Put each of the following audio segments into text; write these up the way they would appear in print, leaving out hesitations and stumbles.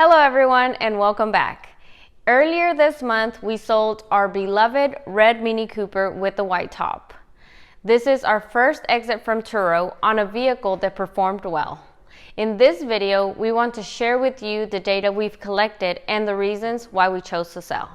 Hello everyone and welcome back. Earlier this month, we sold our beloved red Mini Cooper with the white top. This is our first exit from Turo on a vehicle that performed well. In this video, we want to share with you the data we've collected and the reasons why we chose to sell.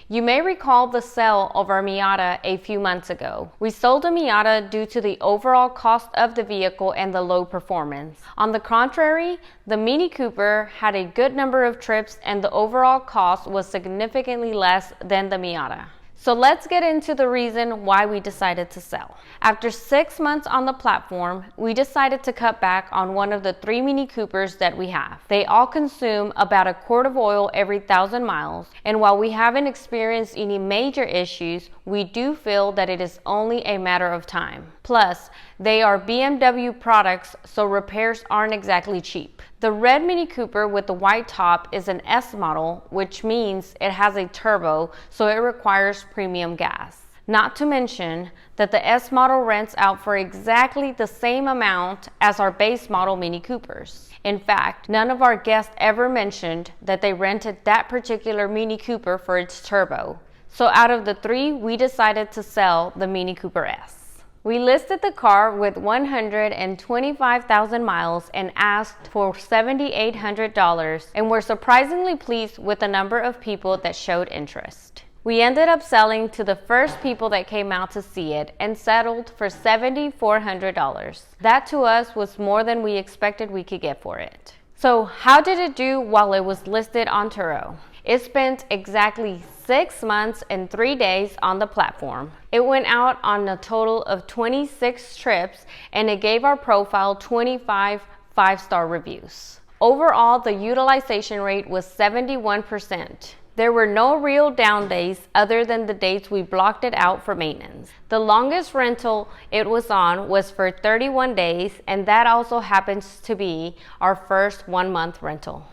You may recall the sale of our Miata a few months ago. We sold a Miata due to the overall cost of the vehicle and the low performance. On the contrary, the Mini Cooper had a good number of trips and the overall cost was significantly less than the Miata. So let's get into the reason why we decided to sell. After 6 months on the platform, we decided to cut back on one of the 3 Mini Coopers that we have. They all consume about a quart of oil every 1,000 miles, and while we haven't experienced any major issues, we do feel that it is only a matter of time. Plus, they are BMW products, so repairs aren't exactly cheap. The red Mini Cooper with the white top is an S model, which means it has a turbo, so it requires premium gas. Not to mention that the S model rents out for exactly the same amount as our base model Mini Coopers. In fact, none of our guests ever mentioned that they rented that particular Mini Cooper for its turbo. So out of the 3, we decided to sell the Mini Cooper S. We listed the car with 125,000 miles and asked for $7,800 and were surprisingly pleased with the number of people that showed interest. We ended up selling to the first people that came out to see it and settled for $7,400. That to us was more than we expected we could get for it. So how did it do while it was listed on Turo? It spent exactly 6 months and 3 days on the platform. It went out on a total of 26 trips and it gave our profile 25 5-star reviews. Overall, the utilization rate was 71%. There were no real down days other than the dates we blocked it out for maintenance. The longest rental it was on was for 31 days, and that also happens to be our first 1-month rental.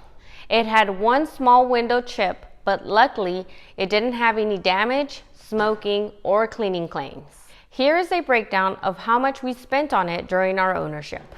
It had one small window chip, but luckily it didn't have any damage, smoking, or cleaning claims. Here is a breakdown of how much we spent on it during our ownership.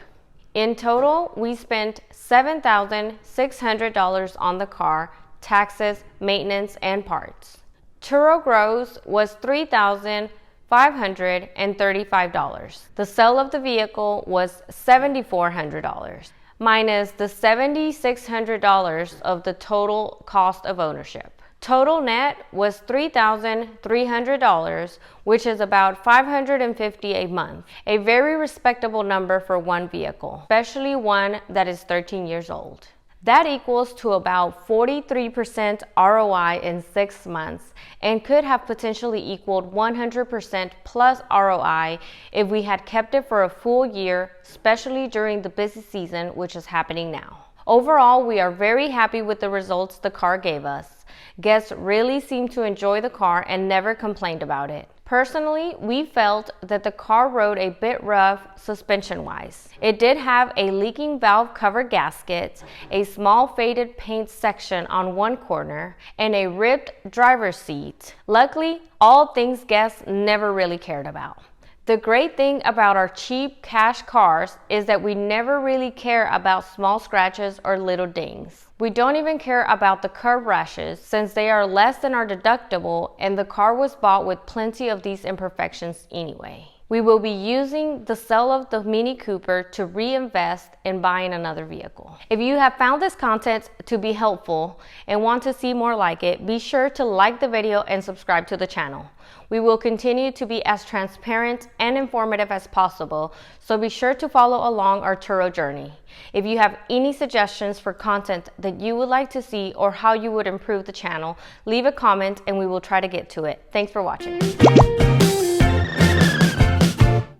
In total, we spent $7,600 on the car, taxes, maintenance, and parts. Turo gross was $3,535. The sale of the vehicle was $7,400, minus the $7,600 of the total cost of ownership. Total net was $3,300, which is about $550 a month, a very respectable number for one vehicle, especially one that is 13 years old. That equals to about 43% ROI in 6 months and could have potentially equaled 100% plus ROI if we had kept it for a full year, especially during the busy season, which is happening now. Overall, we are very happy with the results the car gave us. Guests really seemed to enjoy the car and never complained about it. Personally, we felt that the car rode a bit rough suspension-wise. It did have a leaking valve cover gasket, a small faded paint section on one corner, and a ripped driver's seat. Luckily, all things guests never really cared about. The great thing about our cheap cash cars is that we never really care about small scratches or little dings. We don't even care about the curb rashes since they are less than our deductible and the car was bought with plenty of these imperfections anyway. We will be using the sale of the Mini Cooper to reinvest in buying another vehicle. If you have found this content to be helpful and want to see more like it, be sure to like the video and subscribe to the channel. We will continue to be as transparent and informative as possible, so be sure to follow along our Turo journey. If you have any suggestions for content that you would like to see or how you would improve the channel, leave a comment and we will try to get to it. Thanks for watching.